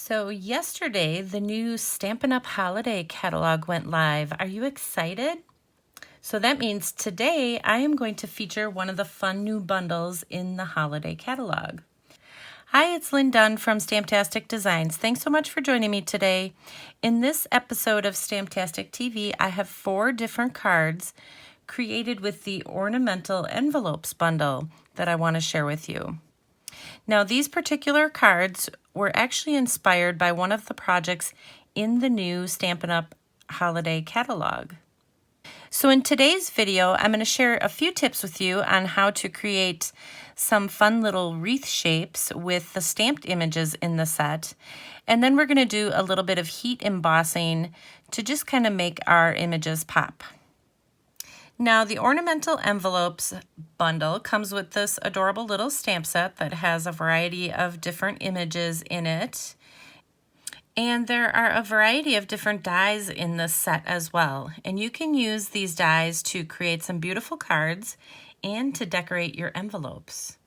So yesterday, the new Stampin' Up! Holiday catalog went live. Are you excited? So that means today I am going to feature one of the fun new bundles in the holiday catalog. Hi, it's Lynn Dunn from Stamptastic Designs. Thanks so much for joining me today. In this episode of Stamptastic TV, I have 4 different cards created with the Ornamental Envelopes bundle that I want to share with you. Now, these particular cards were actually inspired by one of the projects in the new Stampin' Up! Holiday catalog. So in today's video, I'm going to share a few tips with you on how to create some fun little wreath shapes with the stamped images in the set. And then we're going to do a little bit of heat embossing to just kind of make our images pop. Now, the Ornamental Envelopes bundle comes with this adorable little stamp set that has a variety of different images in it. And there are a variety of different dies in this set as well. And you can use these dies to create some beautiful cards and to decorate your envelopes.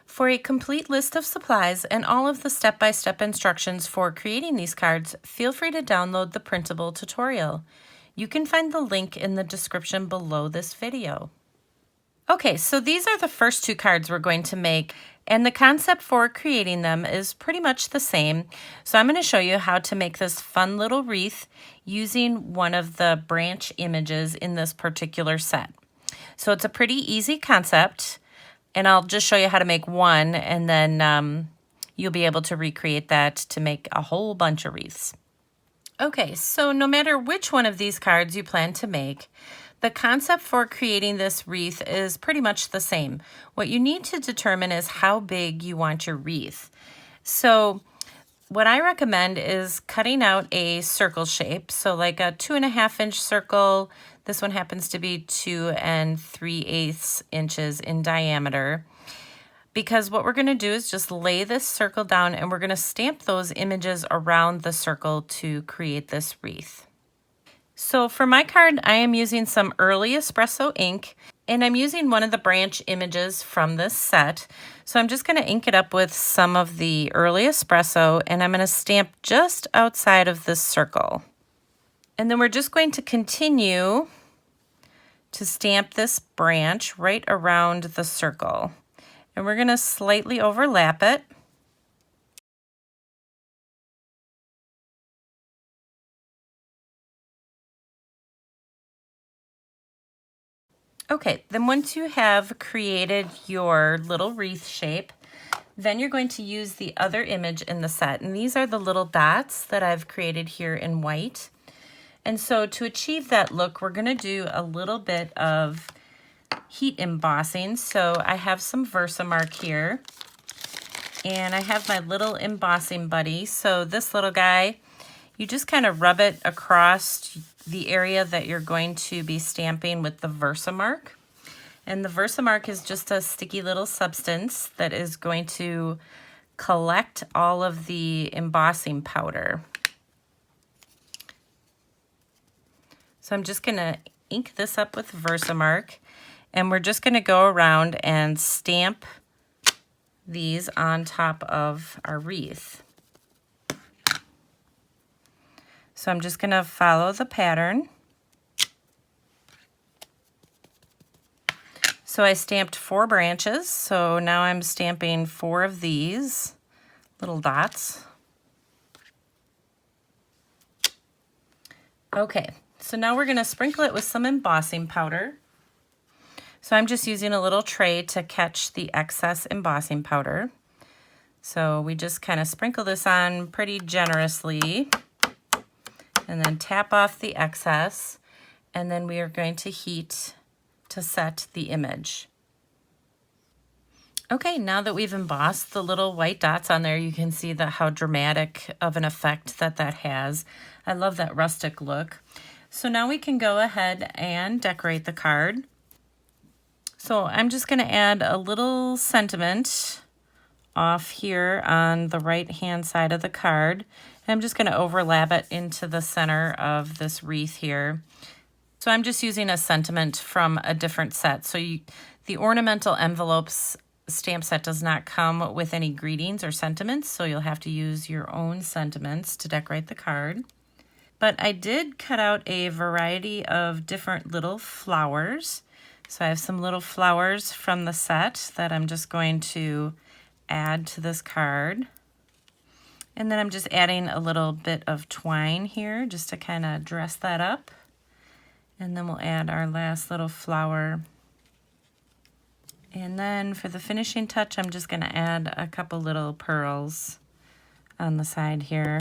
For a complete list of supplies and all of the step-by-step instructions for creating these cards, feel free to download the printable tutorial. You can find the link in the description below this video. Okay, so these are the first 2 cards we're going to make, and the concept for creating them is pretty much the same. So I'm going to show you how to make this fun little wreath using one of the branch images in this particular set. So it's a pretty easy concept, and I'll just show you how to make one, and then you'll be able to recreate that to make a whole bunch of wreaths. Okay, so no matter which one of these cards you plan to make, the concept for creating this wreath is pretty much the same. What you need to determine is how big you want your wreath. So what I recommend is cutting out a circle shape, so like a 2.5 inch circle. This one happens to be 2 3/8 inches in diameter. Because what we're going to do is just lay this circle down and we're going to stamp those images around the circle to create this wreath. So for my card, I am using some early espresso ink, and I'm using one of the branch images from this set. So I'm just going to ink it up with some of the early espresso, and I'm going to stamp just outside of this circle. And then we're just going to continue to stamp this branch right around the circle. And we're going to slightly overlap it. Okay, then once you have created your little wreath shape, then you're going to use the other image in the set. And these are the little dots that I've created here in white. And so to achieve that look, we're going to do a little bit of heat embossing. So I have some Versamark here, and I have my little embossing buddy. So this little guy, you just kind of rub it across the area that you're going to be stamping with the Versamark. And the Versamark is just a sticky little substance that is going to collect all of the embossing powder. So I'm just going to ink this up with Versamark. And we're just going to go around and stamp these on top of our wreath. So I'm just going to follow the pattern. So I stamped 4 branches, so now I'm stamping 4 of these little dots. Okay, so now we're going to sprinkle it with some embossing powder. So I'm just using a little tray to catch the excess embossing powder. So we just kind of sprinkle this on pretty generously and then tap off the excess, and then we are going to heat to set the image. Okay, now that we've embossed the little white dots on there, you can see how dramatic of an effect that has. I love that rustic look. So now we can go ahead and decorate the card. So I'm just going to add a little sentiment off here on the right hand side of the card. And I'm just going to overlap it into the center of this wreath here. So I'm just using a sentiment from a different set. So the Ornamental Envelopes stamp set does not come with any greetings or sentiments, so you'll have to use your own sentiments to decorate the card. But I did cut out a variety of different little flowers. So I have some little flowers from the set that I'm just going to add to this card. And then I'm just adding a little bit of twine here just to kind of dress that up. And then we'll add our last little flower. And then for the finishing touch, I'm just going to add a couple little pearls on the side here.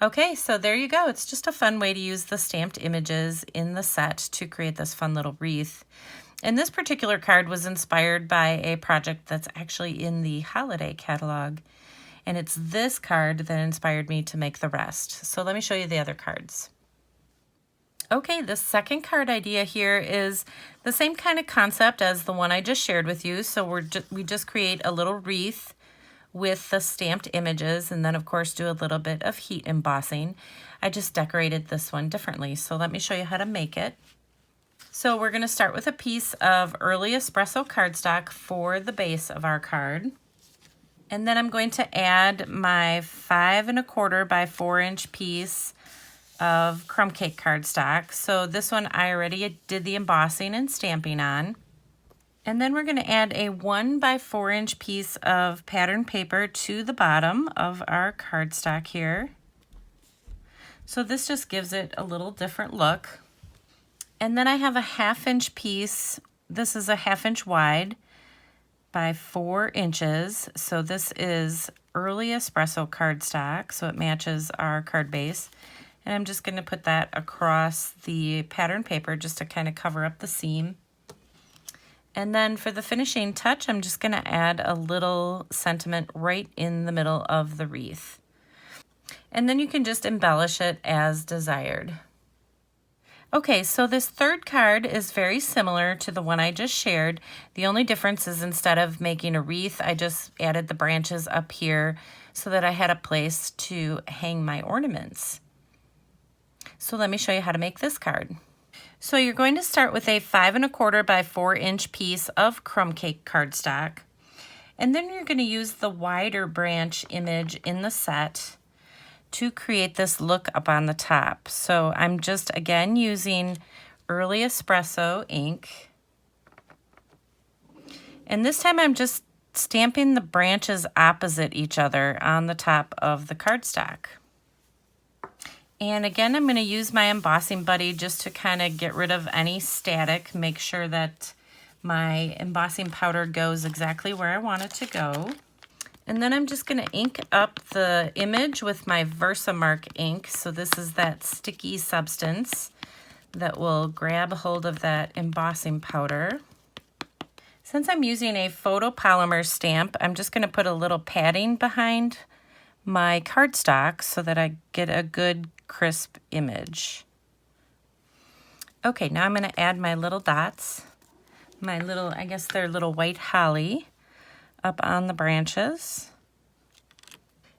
Okay, so there you go. It's just a fun way to use the stamped images in the set to create this fun little wreath. And this particular card was inspired by a project that's actually in the holiday catalog. And it's this card that inspired me to make the rest. So let me show you the other cards. Okay, the second card idea here is the same kind of concept as the one I just shared with you. So we just create a little wreath with the stamped images, and then of course do a little bit of heat embossing. I just decorated this one differently, so let me show you how to make it. So we're going to start with a piece of early espresso cardstock for the base of our card. And then I'm going to add my 5 1/4 by 4 inch piece of crumb cake cardstock. So this one I already did the embossing and stamping on. And then we're going to add a 1 by 4 inch piece of pattern paper to the bottom of our cardstock here. So this just gives it a little different look. And then I have a 1/2 inch piece. This is a 1/2 inch wide by 4 inches. So this is early espresso cardstock, so it matches our card base. And I'm just going to put that across the pattern paper just to kind of cover up the seam. And then for the finishing touch, I'm just going to add a little sentiment right in the middle of the wreath. And then you can just embellish it as desired. Okay, so this third card is very similar to the one I just shared. The only difference is instead of making a wreath, I just added the branches up here so that I had a place to hang my ornaments. So let me show you how to make this card. So you're going to start with a 5 1/4 by 4 inch piece of crumb cake cardstock. And then you're going to use the wider branch image in the set to create this look up on the top. So I'm just again using early espresso ink. And this time I'm just stamping the branches opposite each other on the top of the cardstock. And again, I'm going to use my embossing buddy just to kind of get rid of any static, make sure that my embossing powder goes exactly where I want it to go. And then I'm just going to ink up the image with my Versamark ink. So this is that sticky substance that will grab hold of that embossing powder. Since I'm using a photopolymer stamp, I'm just going to put a little padding behind my cardstock so that I get a good crisp image. Okay, now I'm going to add my little dots, my little, I guess they're little white holly, up on the branches.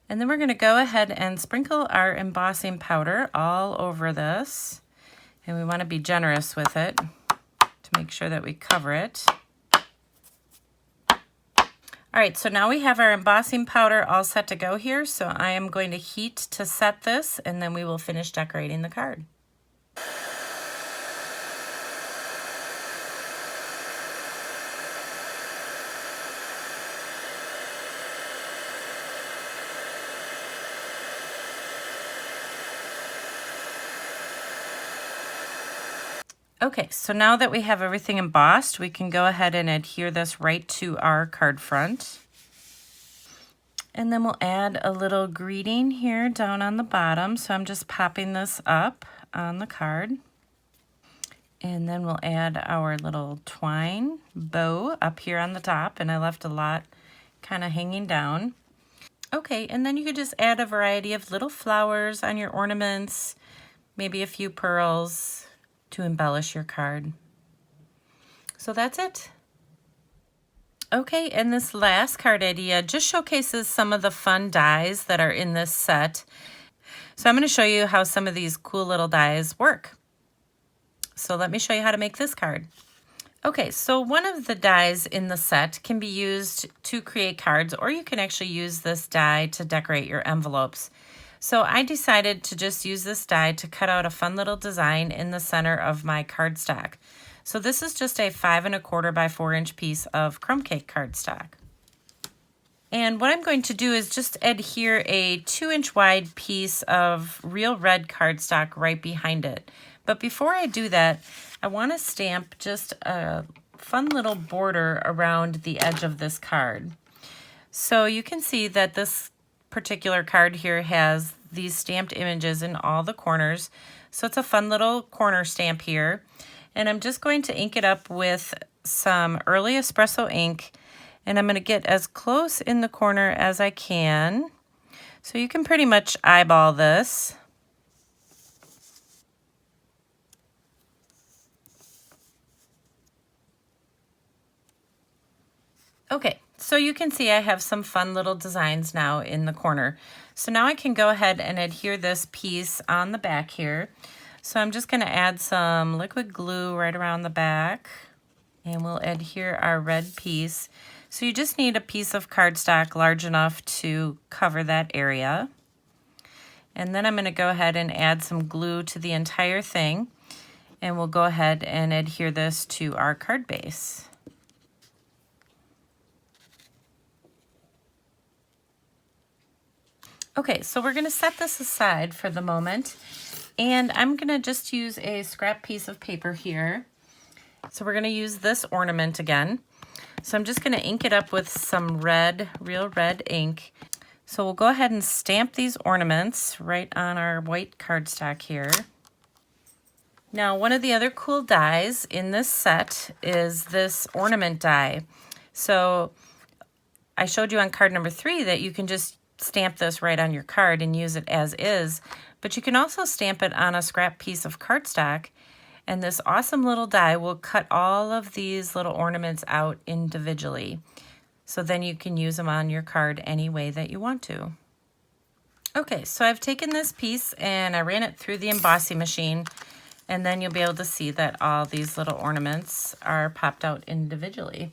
And then we're going to go ahead and sprinkle our embossing powder all over this. And we want to be generous with it to make sure that we cover it. All right, so now we have our embossing powder all set to go here. So I am going to heat to set this, and then we will finish decorating the card. Okay, so now that we have everything embossed, we can go ahead and adhere this right to our card front. And then we'll add a little greeting here down on the bottom. So I'm just popping this up on the card. And then we'll add our little twine bow up here on the top, and I left a lot kind of hanging down. Okay, and then you could just add a variety of little flowers on your ornaments, maybe a few pearls, to embellish your card. So that's it. Okay, and this last card idea just showcases some of the fun dies that are in this set. So I'm going to show you how some of these cool little dies work. So let me show you how to make this card. Okay, so one of the dies in the set can be used to create cards, or you can actually use this die to decorate your envelopes. So I decided to just use this die to cut out a fun little design in the center of my cardstock. So this is just a 5 1/4 by 4-inch piece of crumb cake cardstock. And what I'm going to do is just adhere a 2-inch wide piece of real red cardstock right behind it. But before I do that, I want to stamp just a fun little border around the edge of this card. So you can see that this particular card here has these stamped images in all the corners. So it's a fun little corner stamp here. And I'm just going to ink it up with some early espresso ink. And I'm going to get as close in the corner as I can. So you can pretty much eyeball this. Okay, so you can see I have some fun little designs now in the corner. So now I can go ahead and adhere this piece on the back here. So I'm just going to add some liquid glue right around the back. And we'll adhere our red piece. So you just need a piece of cardstock large enough to cover that area. And then I'm going to go ahead and add some glue to the entire thing. And we'll go ahead and adhere this to our card base. Okay, so we're going to set this aside for the moment. And I'm going to just use a scrap piece of paper here. So we're going to use this ornament again. So I'm just going to ink it up with some red, real red ink. So we'll go ahead and stamp these ornaments right on our white cardstock here. Now, one of the other cool dies in this set is this ornament die. So I showed you on card number 3 that you can just stamp this right on your card and use it as is, but you can also stamp it on a scrap piece of cardstock, and this awesome little die will cut all of these little ornaments out individually. So then you can use them on your card any way that you want to. Okay, so I've taken this piece and I ran it through the embossing machine, and then you'll be able to see that all these little ornaments are popped out individually.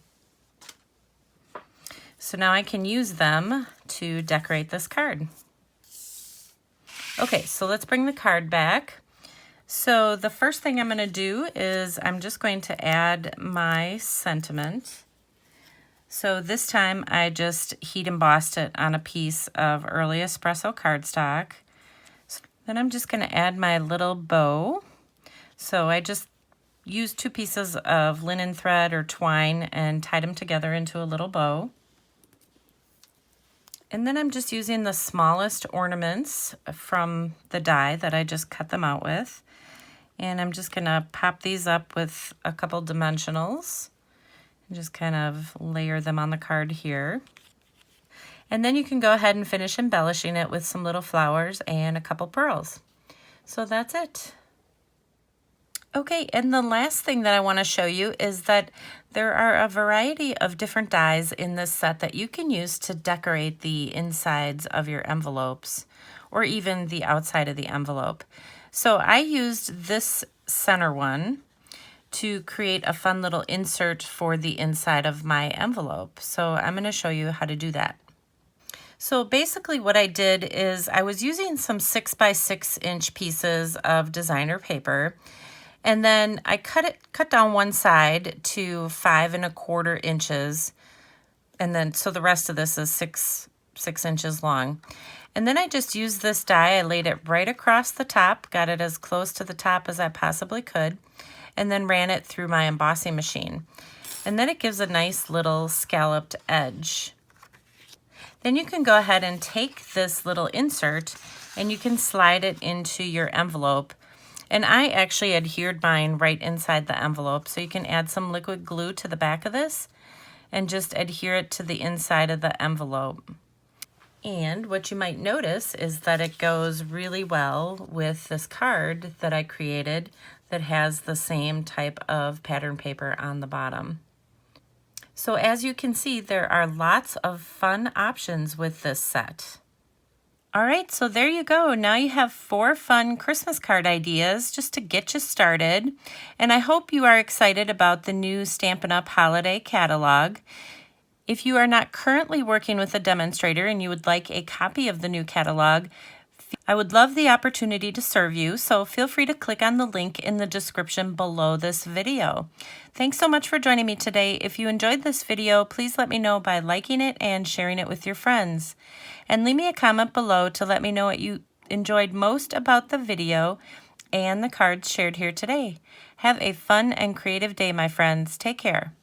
So now I can use them to decorate this card. Okay, so let's bring the card back. So the first thing I'm going to do is I'm just going to add my sentiment. So this time I just heat embossed it on a piece of early espresso cardstock. So then I'm just going to add my little bow. So I just used 2 pieces of linen thread or twine and tied them together into a little bow. And then I'm just using the smallest ornaments from the die that I just cut them out with. And I'm just going to pop these up with a couple dimensionals and just kind of layer them on the card here. And then you can go ahead and finish embellishing it with some little flowers and a couple pearls. So that's it. Okay, and the last thing that I want to show you is that there are a variety of different dies in this set that you can use to decorate the insides of your envelopes or even the outside of the envelope. So I used this center one to create a fun little insert for the inside of my envelope. So I'm going to show you how to do that. So basically what I did is I was using some 6 by 6 inch pieces of designer paper. And then I cut down one side to 5 1/4 inches. And then, so the rest of this is 6 inches long. And then I just used this die. I laid it right across the top, got it as close to the top as I possibly could, and then ran it through my embossing machine. And then it gives a nice little scalloped edge. Then you can go ahead and take this little insert and you can slide it into your envelope. And I actually adhered mine right inside the envelope, so you can add some liquid glue to the back of this and just adhere it to the inside of the envelope. And what you might notice is that it goes really well with this card that I created that has the same type of pattern paper on the bottom. So as you can see, there are lots of fun options with this set. All right, so there you go. Now you have 4 fun Christmas card ideas just to get you started. And I hope you are excited about the new Stampin' Up! Holiday catalog. If you are not currently working with a demonstrator and you would like a copy of the new catalog, I would love the opportunity to serve you, so feel free to click on the link in the description below this video. Thanks so much for joining me today. If you enjoyed this video, please let me know by liking it and sharing it with your friends. And leave me a comment below to let me know what you enjoyed most about the video and the cards shared here today. Have a fun and creative day, my friends. Take care.